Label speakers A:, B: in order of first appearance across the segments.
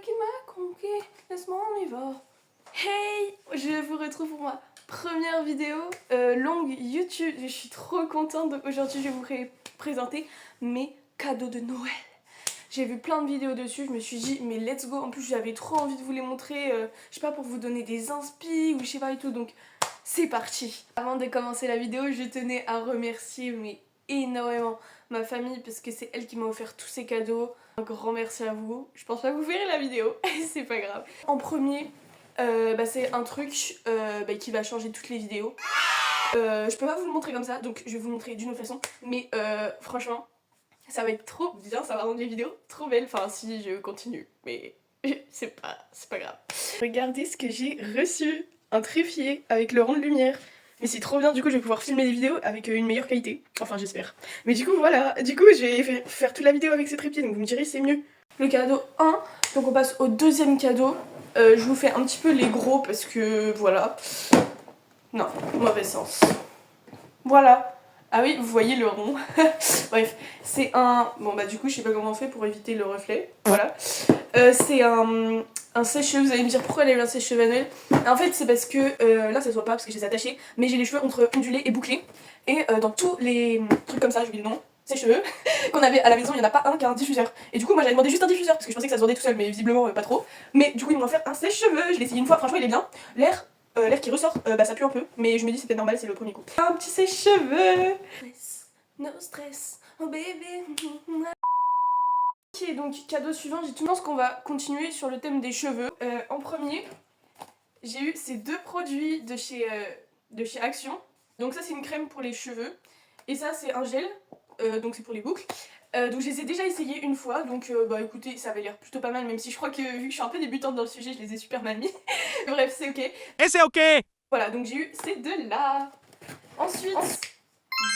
A: qui m'a conquis, laisse-moi en y va. Hey, je vous retrouve pour ma première vidéo longue YouTube. Je suis trop contente, donc aujourd'hui je vais vous présenter mes cadeaux de Noël. J'ai vu plein de vidéos dessus, je me suis dit mais let's go. En plus j'avais trop envie de vous les montrer, je sais pas, pour vous donner des inspi ou je sais pas et tout, donc c'est parti. Avant de commencer la vidéo, je tenais à remercier énormément ma famille parce que c'est elle qui m'a offert tous ces cadeaux. Un grand merci à vous. Je pense pas que vous verrez la vidéo, c'est pas grave. En premier, c'est un truc qui va changer toutes les vidéos. Je peux pas vous le montrer comme ça, donc je vais vous le montrer d'une autre façon. Mais franchement, ça va être trop bien, ça va rendre les vidéos trop belles. Enfin, si je continue, mais c'est pas grave. Regardez ce que j'ai reçu. Un trépied avec le rond de lumière. Mais c'est trop bien, du coup je vais pouvoir filmer des vidéos avec une meilleure qualité. Enfin j'espère. Mais du coup voilà, du coup je vais faire toute la vidéo avec ce trépied, donc vous me direz c'est mieux. Le cadeau 1, donc on passe au deuxième cadeau. Je vous fais un petit peu les gros parce que voilà. Non, mauvais sens. Voilà. Ah oui, vous voyez le rond. Bref, c'est un... Bon bah du coup je sais pas comment on fait pour éviter le reflet. Voilà. C'est un sèche-cheveux. Vous allez me dire pourquoi elle a eu un sèche-cheveux à Noël. En fait c'est parce que là ça se voit pas parce que je les ai attachés, mais j'ai les cheveux entre ondulés et bouclés. Et dans tous les trucs comme ça, je dis le nom, sèche-cheveux, qu'on avait à la maison, il n'y en a pas un qui a un diffuseur. Et du coup moi j'avais demandé juste un diffuseur parce que je pensais que ça se vendait tout seul, mais visiblement pas trop. Mais du coup ils m'ont offert un sèche-cheveux. Je l'ai essayé une fois, franchement il est bien. L'air qui ressort, ça pue un peu, mais je me dis c'était normal, c'est le premier coup. Un petit sèche-cheveux. No stress, oh baby. Ok, donc cadeau suivant, j'ai tout le temps qu'on va continuer sur le thème des cheveux. En premier, j'ai eu ces deux produits de chez Action. Donc ça c'est une crème pour les cheveux, et ça c'est un gel, donc c'est pour les boucles. Donc je les ai déjà essayés une fois, donc bah écoutez, ça avait l'air plutôt pas mal, même si je crois que vu que je suis un peu débutante dans le sujet, je les ai super mal mis. Bref, c'est ok.
B: Et c'est ok.
A: Voilà, donc j'ai eu ces deux-là. Ensuite,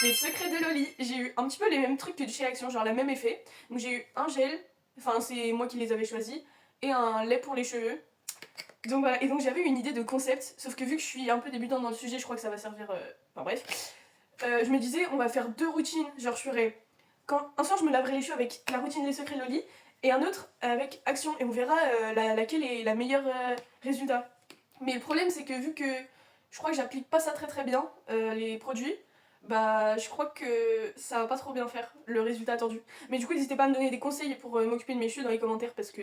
A: des secrets de Loli. J'ai eu un petit peu les mêmes trucs que de chez Action, genre le même effet. Donc j'ai eu un gel, enfin c'est moi qui les avais choisis, et un lait pour les cheveux. Donc voilà, et donc j'avais une idée de concept, sauf que vu que je suis un peu débutante dans le sujet, je crois que ça va servir... Enfin bref. Je me disais, on va faire deux routines, genre je ferais... Un soir je me laverai les cheveux avec la routine des secrets de Loli, et un autre avec Action, et on verra laquelle est la meilleure résultat. Mais le problème c'est que vu que je crois que j'applique pas ça très bien, les produits, bah je crois que ça va pas trop bien faire le résultat attendu. Mais du coup n'hésitez pas à me donner des conseils pour m'occuper de mes cheveux dans les commentaires parce que...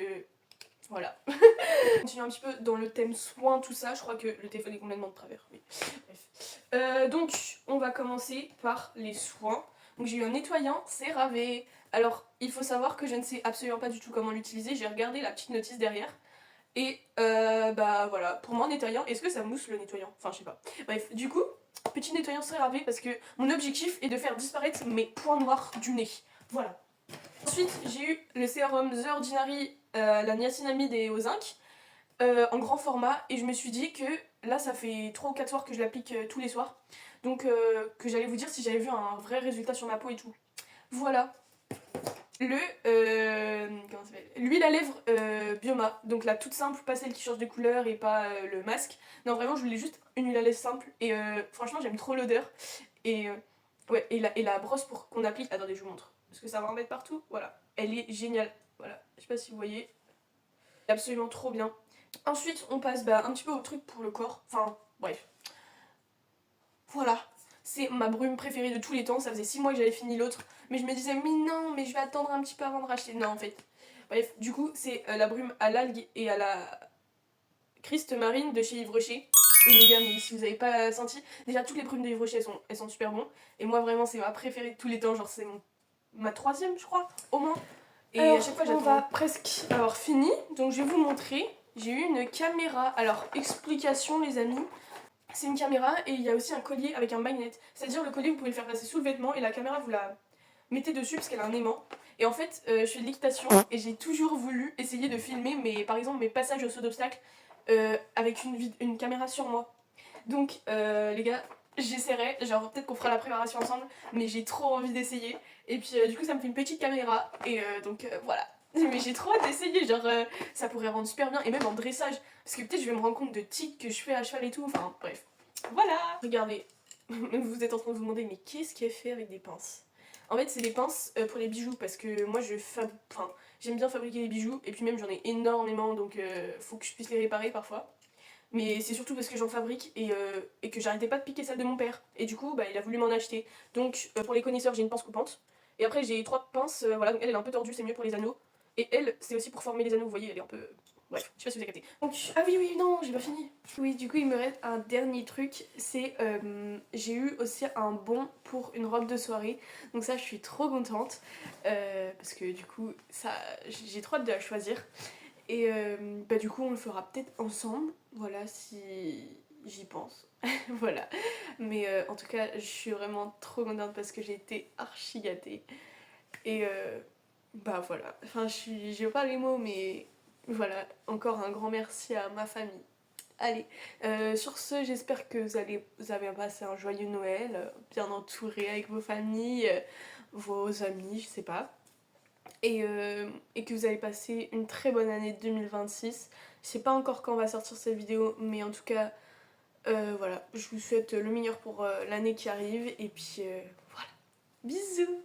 A: Voilà. On continue un petit peu dans le thème soins, tout ça. Je crois que le téléphone est complètement de travers. Mais... Bref. Donc on va commencer par les soins. Donc j'ai eu un nettoyant CeraVe. Alors il faut savoir que je ne sais absolument pas du tout comment l'utiliser. J'ai regardé la petite notice derrière. Et bah voilà, pour moi nettoyant, est-ce que ça mousse le nettoyant? Enfin je sais pas. Bref, du coup, petit nettoyant CeraVe parce que mon objectif est de faire disparaître mes points noirs du nez. Voilà. Ensuite j'ai eu le sérum The Ordinary, la niacinamide et au zinc, en grand format, et je me suis dit que là ça fait 3 ou 4 soirs que je l'applique tous les soirs. Donc que j'allais vous dire si j'avais vu un vrai résultat sur ma peau et tout. Voilà. Comment ça s'appelle, l'huile à lèvres Bioma, donc la toute simple, pas celle qui change de couleur et pas le masque. Non vraiment je voulais juste une huile à lèvres simple et franchement j'aime trop l'odeur. Et ouais, et la brosse pour qu'on applique, attendez je vous montre, parce que ça va en mettre partout, voilà. Elle est géniale, voilà, je sais pas si vous voyez. Absolument trop bien. Ensuite on passe un petit peu au truc pour le corps, enfin bref. Voilà. C'est ma brume préférée de tous les temps, ça faisait 6 mois que j'avais fini l'autre, mais je me disais mais non, mais je vais attendre un petit peu avant de racheter. Non en fait. Bref, du coup c'est la brume à l'algue et à la criste marine de chez Yves Rocher. Et les gars, mais si vous avez pas senti, déjà toutes les brumes de Yves Rocher elles sont super bonnes. Et moi vraiment c'est ma préférée de tous les temps, genre c'est ma troisième je crois, au moins. Et alors, à chaque fois j'attends. On va presque avoir fini, donc je vais vous montrer. J'ai eu une caméra, alors explication les amis. C'est une caméra et il y a aussi un collier avec un magnet. C'est-à-dire le collier vous pouvez le faire passer sous le vêtement et la caméra vous la mettez dessus parce qu'elle a un aimant. Et en fait je fais de l'équitation et j'ai toujours voulu essayer de filmer par exemple mes passages au saut d'obstacle avec une caméra sur moi. Donc les gars, j'essaierai, genre peut-être qu'on fera la préparation ensemble, mais j'ai trop envie d'essayer. Et puis du coup ça me fait une petite caméra et donc voilà. Mais j'ai trop hâte d'essayer, genre ça pourrait rendre super bien, et même en dressage, parce que peut-être je vais me rendre compte de tics que je fais à cheval et tout, enfin bref. Voilà. Regardez, vous êtes en train de vous demander mais qu'est-ce qu'elle fait avec des pinces? En fait, c'est des pinces pour les bijoux parce que moi enfin, j'aime bien fabriquer les bijoux et puis même j'en ai énormément donc faut que je puisse les réparer parfois. Mais c'est surtout parce que j'en fabrique et que j'arrêtais pas de piquer celle de mon père. Et du coup, bah, il a voulu m'en acheter. Donc pour les connaisseurs, j'ai une pince coupante. Et après, j'ai 3 pinces, voilà, donc elle est un peu tordue, c'est mieux pour les anneaux. Et elle, c'est aussi pour former les anneaux, vous voyez, elle est un peu. Bref, je sais pas si vous avez capté. Donc, ah oui, oui, non, j'ai pas fini. Oui, du coup, il me reste un dernier truc. C'est. J'ai eu aussi un bon pour une robe de soirée. Donc, ça, je suis trop contente. Parce que du coup, ça, j'ai trop hâte de la choisir. Et bah, du coup, on le fera peut-être ensemble. Voilà, si j'y pense. Voilà. Mais en tout cas, je suis vraiment trop contente parce que j'ai été archi gâtée. Et bah voilà. Enfin, j'ai pas les mots, mais voilà. Encore un grand merci à ma famille. Allez, sur ce, j'espère que vous avez passé un joyeux Noël, bien entouré avec vos familles, vos amis, je sais pas. Et que vous allez passer une très bonne année 2026. Je sais pas encore quand va sortir cette vidéo, mais en tout cas, voilà, je vous souhaite le meilleur pour l'année qui arrive. Et puis voilà, bisous!